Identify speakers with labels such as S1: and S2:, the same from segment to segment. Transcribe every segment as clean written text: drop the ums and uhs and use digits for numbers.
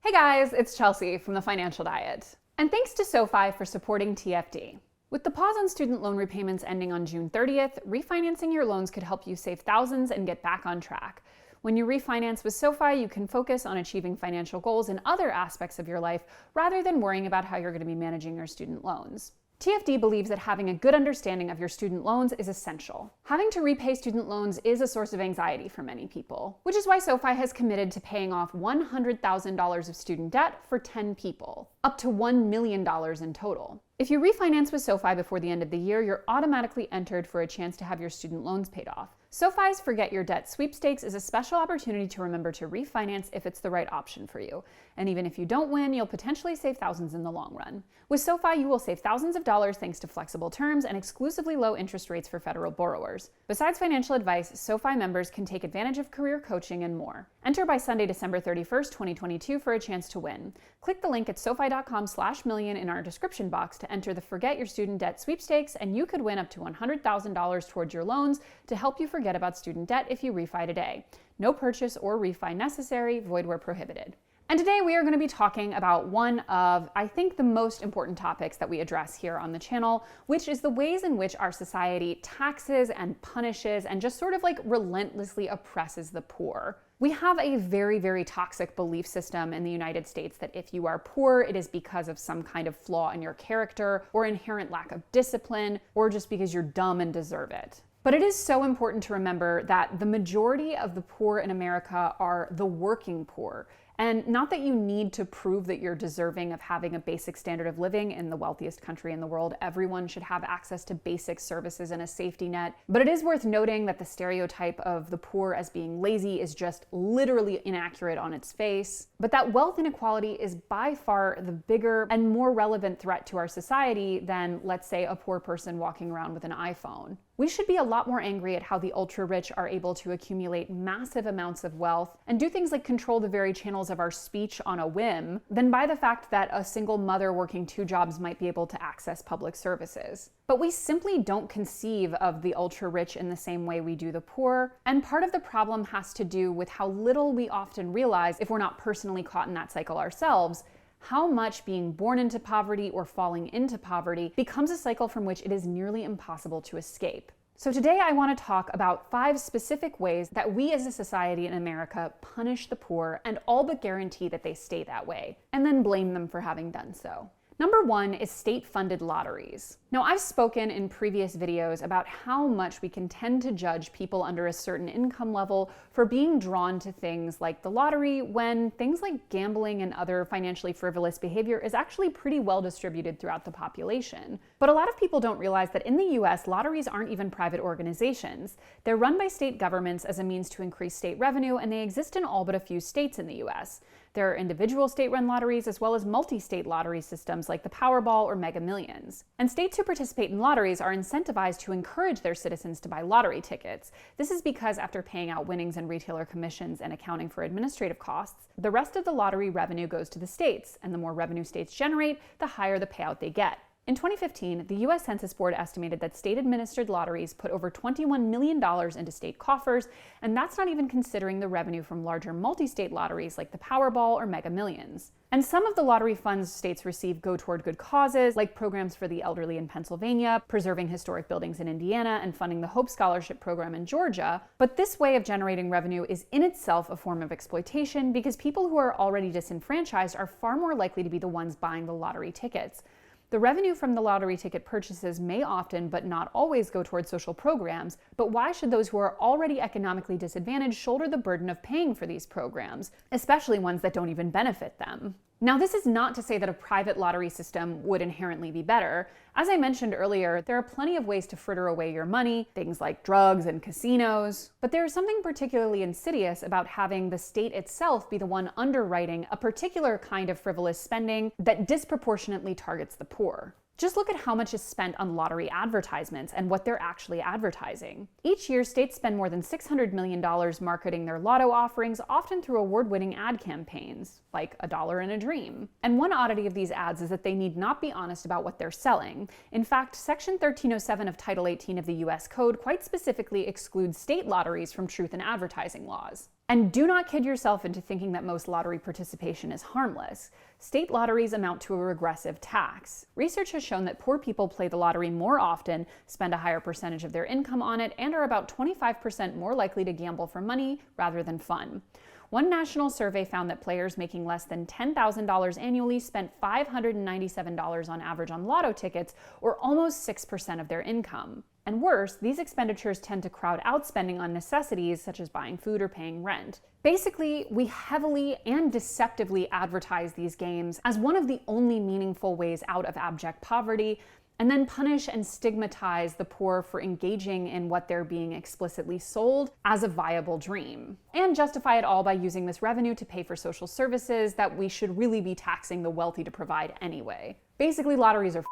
S1: Hey guys, it's Chelsea from The Financial Diet. And thanks to SoFi for supporting TFD. With the pause on student loan repayments ending on June 30th, refinancing your loans could help you save thousands and get back on track. When you refinance with SoFi, you can focus on achieving financial goals in other aspects of your life rather than worrying about how you're going to be managing your student loans. TFD believes that having a good understanding of your student loans is essential. Having to repay student loans is a source of anxiety for many people, which is why SoFi has committed to paying off $100,000 of student debt for 10 people, up to $1 million in total. If you refinance with SoFi before the end of the year, you're automatically entered for a chance to have your student loans paid off. SoFi's Forget Your Debt sweepstakes is a special opportunity to remember to refinance if it's the right option for you. And even if you don't win, you'll potentially save thousands in the long run. With SoFi, you will save thousands of dollars thanks to flexible terms and exclusively low interest rates for federal borrowers. Besides financial advice, SoFi members can take advantage of career coaching and more. Enter by Sunday, December 31st, 2022 for a chance to win. Click the link at sofi.com/million in our description box to enter the Forget Your Student Debt sweepstakes, and you could win up to $100,000 towards your loans to help you forget about student debt if you refi today. No purchase or refi necessary, void where prohibited. And today we are going to be talking about one of, I think, the most important topics that we address here on the channel, which is the ways in which our society taxes and punishes and just sort of like relentlessly oppresses the poor. We have a very, very toxic belief system in the United States that if you are poor, it is because of some kind of flaw in your character or inherent lack of discipline, or just because you're dumb and deserve it. But it is so important to remember that the majority of the poor in America are the working poor. And not that you need to prove that you're deserving of having a basic standard of living in the wealthiest country in the world. Everyone should have access to basic services and a safety net. But it is worth noting that the stereotype of the poor as being lazy is just literally inaccurate on its face. But that wealth inequality is by far the bigger and more relevant threat to our society than, let's say, a poor person walking around with an iPhone. We should be a lot more angry at how the ultra-rich are able to accumulate massive amounts of wealth and do things like control the very channels of our speech on a whim than by the fact that a single mother working 2 jobs might be able to access public services. But we simply don't conceive of the ultra-rich in the same way we do the poor, and part of the problem has to do with how little we often realize, if we're not personally caught in that cycle ourselves, how much being born into poverty or falling into poverty becomes a cycle from which it is nearly impossible to escape. So today I want to talk about 5 specific ways that we as a society in America punish the poor and all but guarantee that they stay that way, and then blame them for having done so. Number 1 is state-funded lotteries. Now, I've spoken in previous videos about how much we can tend to judge people under a certain income level for being drawn to things like the lottery when things like gambling and other financially frivolous behavior is actually pretty well distributed throughout the population. But a lot of people don't realize that in the US, lotteries aren't even private organizations. They're run by state governments as a means to increase state revenue, and they exist in all but a few states in the US. There are individual state-run lotteries as well as multi-state lottery systems like the Powerball or Mega Millions. And states who participate in lotteries are incentivized to encourage their citizens to buy lottery tickets. This is because after paying out winnings and retailer commissions and accounting for administrative costs, the rest of the lottery revenue goes to the states, and the more revenue states generate, the higher the payout they get. In 2015, the U.S. Census Board estimated that state-administered lotteries put over $21 million into state coffers, and that's not even considering the revenue from larger multi-state lotteries like the Powerball or Mega Millions. And some of the lottery funds states receive go toward good causes, like programs for the elderly in Pennsylvania, preserving historic buildings in Indiana, and funding the Hope Scholarship program in Georgia. But this way of generating revenue is in itself a form of exploitation because people who are already disenfranchised are far more likely to be the ones buying the lottery tickets. The revenue from the lottery ticket purchases may often, but not always, go towards social programs, but why should those who are already economically disadvantaged shoulder the burden of paying for these programs, especially ones that don't even benefit them? Now, this is not to say that a private lottery system would inherently be better. As I mentioned earlier, there are plenty of ways to fritter away your money, things like drugs and casinos. But there is something particularly insidious about having the state itself be the one underwriting a particular kind of frivolous spending that disproportionately targets the poor. Just look at how much is spent on lottery advertisements and what they're actually advertising. Each year, states spend more than $600 million marketing their lotto offerings, often through award-winning ad campaigns, like $1 in a Dream. And one oddity of these ads is that they need not be honest about what they're selling. In fact, Section 1307 of Title 18 of the U.S. Code quite specifically excludes state lotteries from truth in advertising laws. And do not kid yourself into thinking that most lottery participation is harmless. State lotteries amount to a regressive tax. Research has shown that poor people play the lottery more often, spend a higher percentage of their income on it, and are about 25% more likely to gamble for money rather than fun. One national survey found that players making less than $10,000 annually spent $597 on average on lotto tickets, or almost 6% of their income. And worse, these expenditures tend to crowd out spending on necessities such as buying food or paying rent. Basically, we heavily and deceptively advertise these games as one of the only meaningful ways out of abject poverty, and then punish and stigmatize the poor for engaging in what they're being explicitly sold as a viable dream. And justify it all by using this revenue to pay for social services that we should really be taxing the wealthy to provide anyway. Basically, lotteries are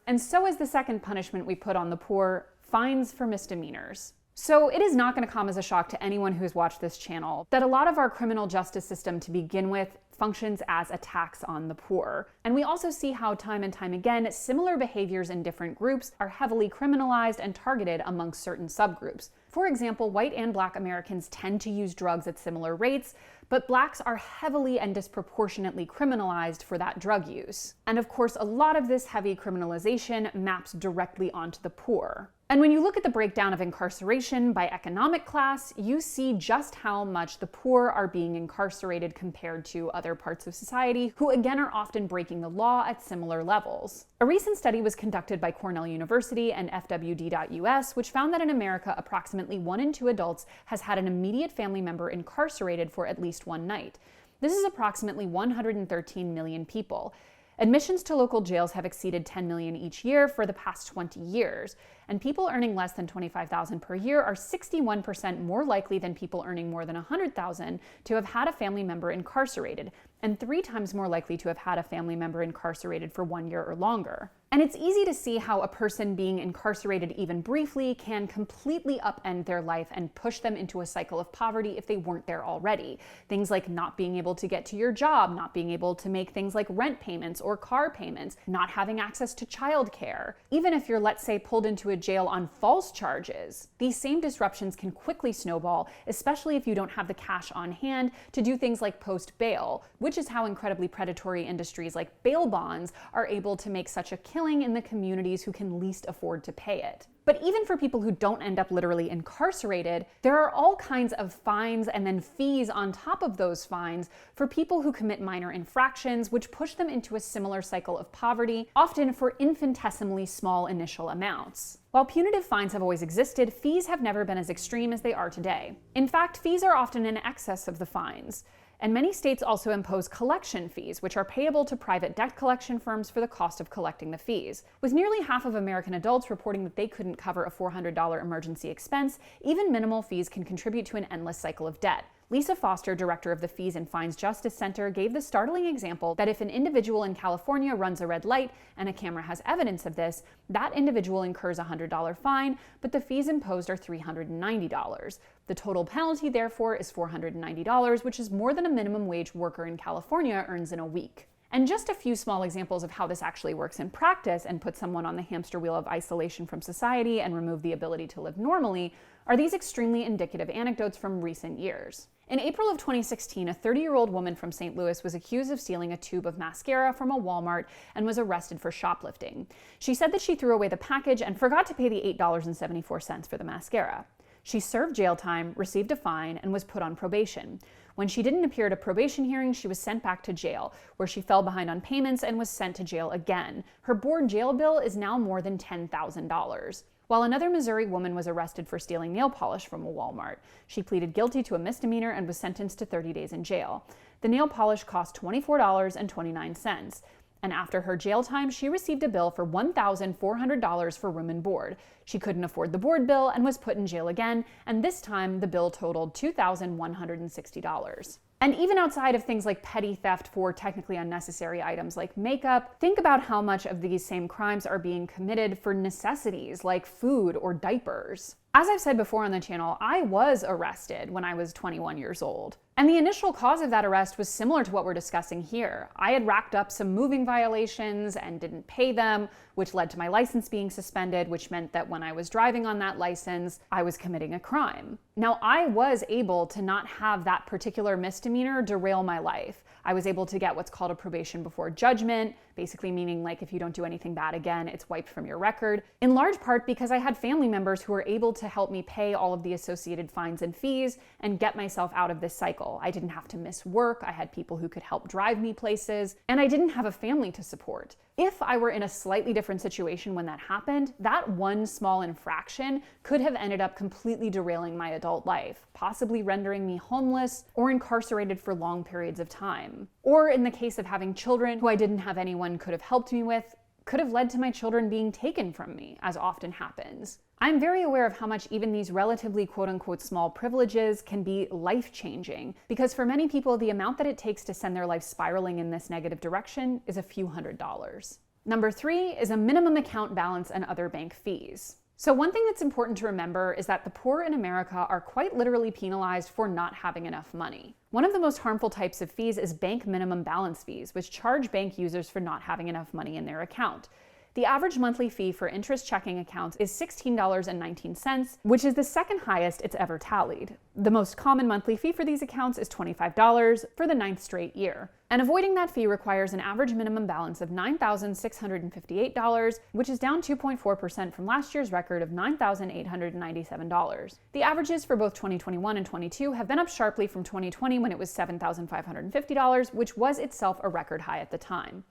S1: And so is the second punishment we put on the poor, fines for misdemeanors. So it is not going to come as a shock to anyone who's watched this channel that a lot of our criminal justice system to begin with functions as a tax on the poor. And we also see how time and time again, similar behaviors in different groups are heavily criminalized and targeted amongst certain subgroups. For example, white and Black Americans tend to use drugs at similar rates, but Blacks are heavily and disproportionately criminalized for that drug use. And of course, a lot of this heavy criminalization maps directly onto the poor. And when you look at the breakdown of incarceration by economic class, you see just how much the poor are being incarcerated compared to other parts of society, who again are often breaking the law at similar levels. A recent study was conducted by Cornell University and FWD.US, which found that in America, approximately 1 in 2 adults has had an immediate family member incarcerated for at least one night. This is approximately 113 million people. Admissions to local jails have exceeded 10 million each year for the past 20 years, and people earning less than $25,000 per year are 61% more likely than people earning more than $100,000 to have had a family member incarcerated, and 3 times more likely to have had a family member incarcerated for 1 year or longer. And it's easy to see how a person being incarcerated even briefly can completely upend their life and push them into a cycle of poverty if they weren't there already. Things like not being able to get to your job, not being able to make things like rent payments or car payments, not having access to childcare. Even if you're, let's say, pulled into a jail on false charges, these same disruptions can quickly snowball, especially if you don't have the cash on hand to do things like post bail, which is how incredibly predatory industries like bail bonds are able to make such a killing in the communities who can least afford to pay it. But even for people who don't end up literally incarcerated, there are all kinds of fines and then fees on top of those fines for people who commit minor infractions, which push them into a similar cycle of poverty, often for infinitesimally small initial amounts. While punitive fines have always existed, fees have never been as extreme as they are today. In fact, fees are often in excess of the fines. And many states also impose collection fees, which are payable to private debt collection firms for the cost of collecting the fees. With nearly half of American adults reporting that they couldn't cover a $400 emergency expense, even minimal fees can contribute to an endless cycle of debt. Lisa Foster, director of the Fees and Fines Justice Center, gave the startling example that if an individual in California runs a red light and a camera has evidence of this, that individual incurs a $100 fine, but the fees imposed are $390. The total penalty, therefore, is $490, which is more than a minimum wage worker in California earns in a week. And just a few small examples of how this actually works in practice and puts someone on the hamster wheel of isolation from society and remove the ability to live normally are these extremely indicative anecdotes from recent years. In April of 2016, a 30-year-old woman from St. Louis was accused of stealing a tube of mascara from a Walmart and was arrested for shoplifting. She said that she threw away the package and forgot to pay the $8.74 for the mascara. She served jail time, received a fine, and was put on probation. When she didn't appear at a probation hearing, she was sent back to jail, where she fell behind on payments and was sent to jail again. Her board jail bill is now more than $10,000. While another Missouri woman was arrested for stealing nail polish from a Walmart. She pleaded guilty to a misdemeanor and was sentenced to 30 days in jail. The nail polish cost $24.29. And after her jail time, she received a bill for $1,400 for room and board. She couldn't afford the board bill and was put in jail again, and this time the bill totaled $2,160. And even outside of things like petty theft for technically unnecessary items like makeup, think about how much of these same crimes are being committed for necessities like food or diapers. As I've said before on the channel, I was arrested when I was 21 years old. And the initial cause of that arrest was similar to what we're discussing here. I had racked up some moving violations and didn't pay them, which led to my license being suspended, which meant that when I was driving on that license, I was committing a crime. Now, I was able to not have that particular misdemeanor derail my life. I was able to get what's called a probation before judgment, basically meaning like if you don't do anything bad again, it's wiped from your record, in large part because I had family members who were able to help me pay all of the associated fines and fees and get myself out of this cycle. I didn't have to miss work, I had people who could help drive me places, and I didn't have a family to support. If I were in a slightly different situation when that happened, that one small infraction could have ended up completely derailing my adult life, possibly rendering me homeless or incarcerated for long periods of time. Or in the case of having children who I didn't have anyone could have helped me with, could have led to my children being taken from me, as often happens. I'm very aware of how much even these relatively quote-unquote small privileges can be life-changing, because for many people, the amount that it takes to send their life spiraling in this negative direction is a few $100s. Number 3 is a minimum account balance and other bank fees. So one thing that's important to remember is that the poor in America are quite literally penalized for not having enough money. One of the most harmful types of fees is bank minimum balance fees, which charge bank users for not having enough money in their account. The average monthly fee for interest checking accounts is $16.19, which is the second highest it's ever tallied. The most common monthly fee for these accounts is $25 for the 9th straight year. And avoiding that fee requires an average minimum balance of $9,658, which is down 2.4% from last year's record of $9,897. The averages for both 2021 and 22 have been up sharply from 2020 when it was $7,550, which was itself a record high at the time.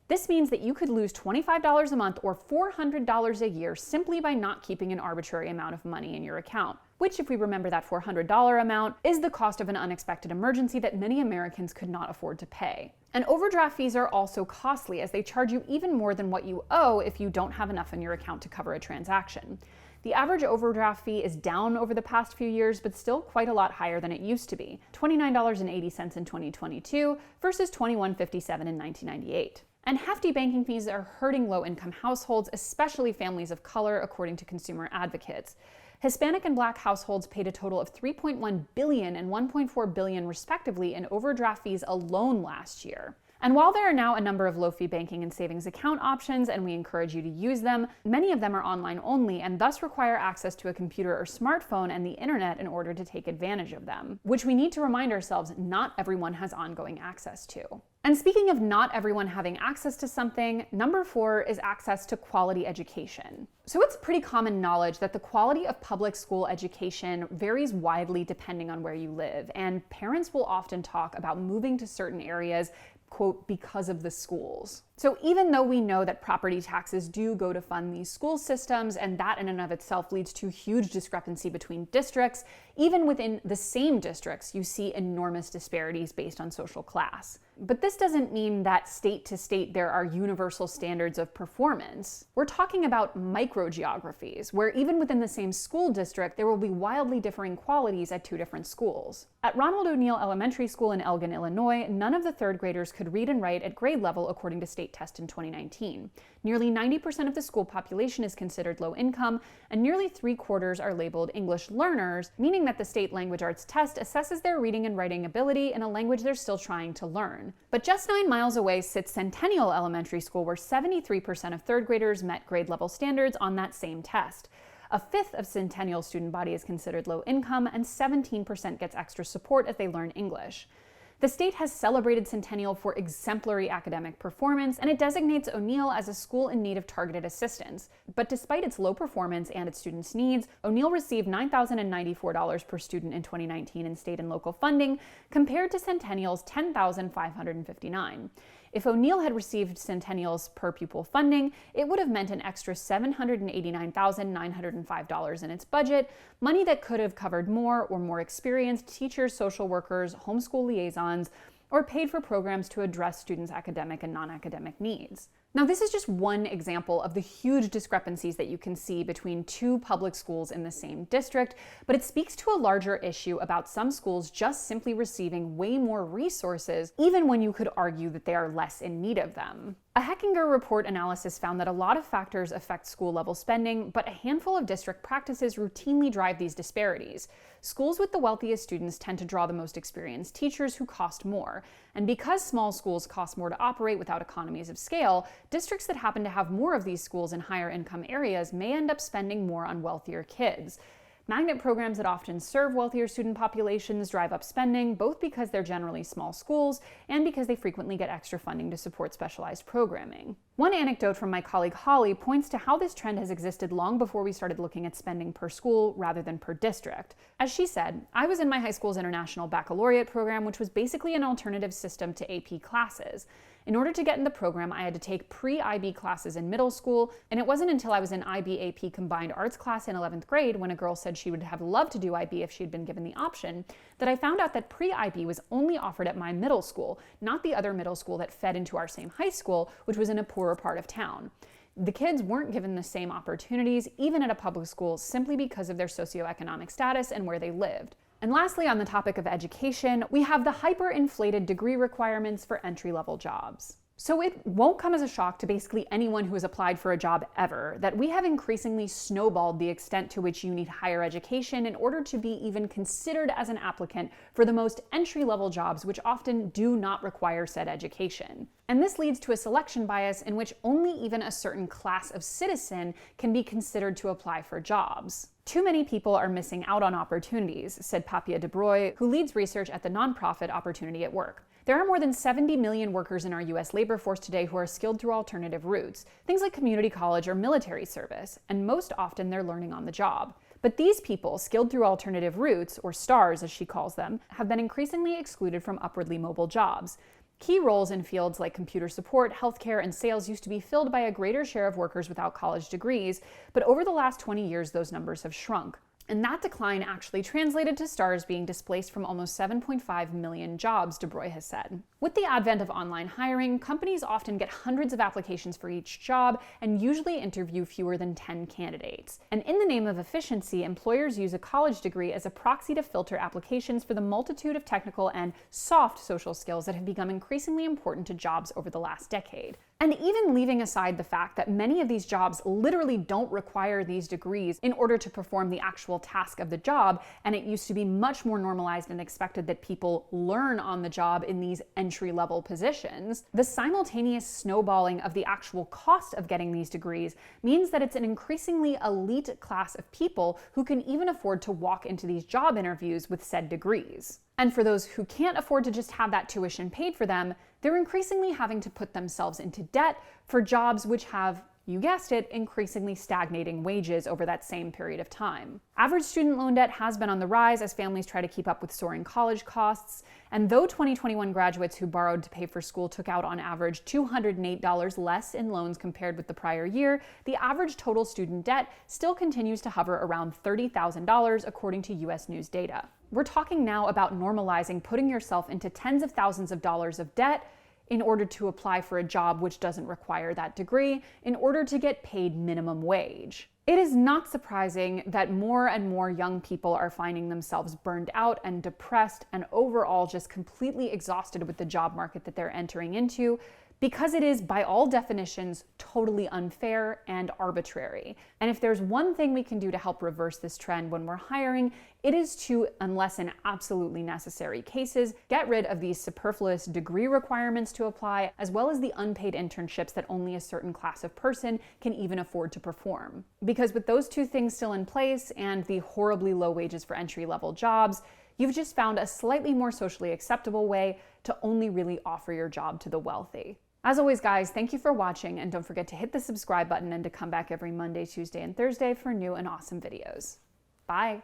S1: This means that you could lose $25 a month or $400 a year simply by not keeping an arbitrary amount of money in your account, which, if we remember that $400 amount, is the cost of an unexpected emergency that many Americans could not afford to pay. And overdraft fees are also costly, as they charge you even more than what you owe if you don't have enough in your account to cover a transaction. The average overdraft fee is down over the past few years, but still quite a lot higher than it used to be, $29.80 in 2022 versus $21.57 in 1998. And hefty banking fees are hurting low-income households, especially families of color, according to consumer advocates. Hispanic and Black households paid a total of $3.1 billion and $1.4 billion respectively in overdraft fees alone last year. And while there are now a number of low-fee banking and savings account options, and we encourage you to use them, many of them are online only and thus require access to a computer or smartphone and the internet in order to take advantage of them, which we need to remind ourselves not everyone has ongoing access to. And speaking of not everyone having access to something, number 4 is access to quality education. So it's pretty common knowledge that the quality of public school education varies widely depending on where you live, and parents will often talk about moving to certain areas, quote, because of the schools. So even though we know that property taxes do go to fund these school systems, and that in and of itself leads to huge discrepancy between districts, even within the same districts, you see enormous disparities based on social class. But this doesn't mean that state to state there are universal standards of performance. We're talking about microgeographies, where even within the same school district, there will be wildly differing qualities at 2 different schools. At Ronald O'Neill Elementary School in Elgin, Illinois, none of the 3rd graders could read and write at grade level according to state test in 2019. Nearly 90% of the school population is considered low income, and nearly 3/4 are labeled English learners, meaning that the state language arts test assesses their reading and writing ability in a language they're still trying to learn. But just 9 miles away sits Centennial Elementary School, where 73% of 3rd graders met grade level standards on that same test. A fifth of Centennial student body is considered low income, and 17% gets extra support as they learn English. The state has celebrated Centennial for exemplary academic performance, and it designates O'Neill as a school in need of targeted assistance. But despite its low performance and its students' needs, O'Neill received $9,094 per student in 2019 in state and local funding, compared to Centennial's $10,559. If O'Neill had received Centennial's per pupil funding, it would have meant an extra $789,905 in its budget, money that could have covered more or more experienced teachers, social workers, homeschool liaisons, or paid for programs to address students' academic and non-academic needs. Now, this is just one example of the huge discrepancies that you can see between 2 public schools in the same district, but it speaks to a larger issue about some schools just simply receiving way more resources, even when you could argue that they are less in need of them. A Heckinger report analysis found that a lot of factors affect school-level spending, but a handful of district practices routinely drive these disparities. Schools with the wealthiest students tend to draw the most experienced teachers who cost more. And because small schools cost more to operate without economies of scale, districts that happen to have more of these schools in higher income areas may end up spending more on wealthier kids. Magnet programs that often serve wealthier student populations drive up spending, both because they're generally small schools and because they frequently get extra funding to support specialized programming. One anecdote from my colleague Holly points to how this trend has existed long before we started looking at spending per school rather than per district. As she said, I was in my high school's International Baccalaureate program, which was basically an alternative system to AP classes. In order to get in the program, I had to take pre-IB classes in middle school, and it wasn't until I was in IB AP combined arts class in 11th grade, when a girl said she would have loved to do IB if she'd been given the option, that I found out that pre-IB was only offered at my middle school, not the other middle school that fed into our same high school, which was in a poorer part of town. The kids weren't given the same opportunities, even at a public school, simply because of their socioeconomic status and where they lived. And lastly, on the topic of education, we have the hyperinflated degree requirements for entry-level jobs. So it won't come as a shock to basically anyone who has applied for a job ever that we have increasingly snowballed the extent to which you need higher education in order to be even considered as an applicant for the most entry-level jobs, which often do not require said education. And this leads to a selection bias in which only even a certain class of citizen can be considered to apply for jobs. Too many people are missing out on opportunities, said Papia DeBroy, who leads research at the nonprofit Opportunity at Work. There are more than 70 million workers in our US labor force today who are skilled through alternative routes, things like community college or military service, and most often they're learning on the job. But these people, skilled through alternative routes, or STARS as she calls them, have been increasingly excluded from upwardly mobile jobs. Key roles in fields like computer support, healthcare, and sales used to be filled by a greater share of workers without college degrees, but over the last 20 years, those numbers have shrunk. And that decline actually translated to STARS being displaced from almost 7.5 million jobs, DeBroy has said. With the advent of online hiring, companies often get hundreds of applications for each job and usually interview fewer than 10 candidates. And in the name of efficiency, employers use a college degree as a proxy to filter applications for the multitude of technical and soft social skills that have become increasingly important to jobs over the last decade. And even leaving aside the fact that many of these jobs literally don't require these degrees in order to perform the actual task of the job, and it used to be much more normalized and expected that people learn on the job in these entry-level positions, the simultaneous snowballing of the actual cost of getting these degrees means that it's an increasingly elite class of people who can even afford to walk into these job interviews with said degrees. And for those who can't afford to just have that tuition paid for them, they're increasingly having to put themselves into debt for jobs which have, you guessed it, increasingly stagnating wages over that same period of time. Average student loan debt has been on the rise as families try to keep up with soaring college costs, and though 2021 graduates who borrowed to pay for school took out on average $208 less in loans compared with the prior year, the average total student debt still continues to hover around $30,000 according to US News data. We're talking now about normalizing putting yourself into tens of thousands of dollars of debt in order to apply for a job which doesn't require that degree, in order to get paid minimum wage. It is not surprising that more and more young people are finding themselves burned out and depressed and overall just completely exhausted with the job market that they're entering into, because it is, by all definitions, totally unfair and arbitrary. And if there's one thing we can do to help reverse this trend when we're hiring, it is to, unless in absolutely necessary cases, get rid of these superfluous degree requirements to apply, as well as the unpaid internships that only a certain class of person can even afford to perform. Because with those two things still in place and the horribly low wages for entry-level jobs, you've just found a slightly more socially acceptable way to only really offer your job to the wealthy. As always, guys, thank you for watching, and don't forget to hit the subscribe button and to come back every Monday, Tuesday, and Thursday for new and awesome videos. Bye!